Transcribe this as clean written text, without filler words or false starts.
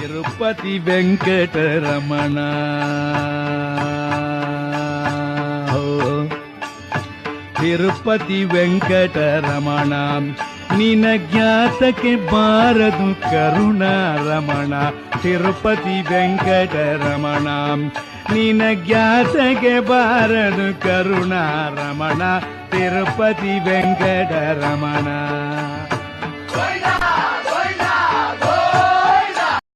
ತಿರುಪತಿ ವೆಂಕಟರಮಣ. ತಿರುಪತಿ ವೆಂಕಟರಮಣ ನಿನ ಜ್ಞಾತಕ್ಕೆ ಬಾರದು ಕರುಣಾರಮಣ. ತಿರುಪತಿ ವೆಂಕಟರಮಣ ನಿನ ಜ್ಞಾತಕ್ಕೆ ಬಾರದು ಕರುಣಾರಮಣ. ತಿರುಪತಿ ವೆಂಕಟರಮಣ.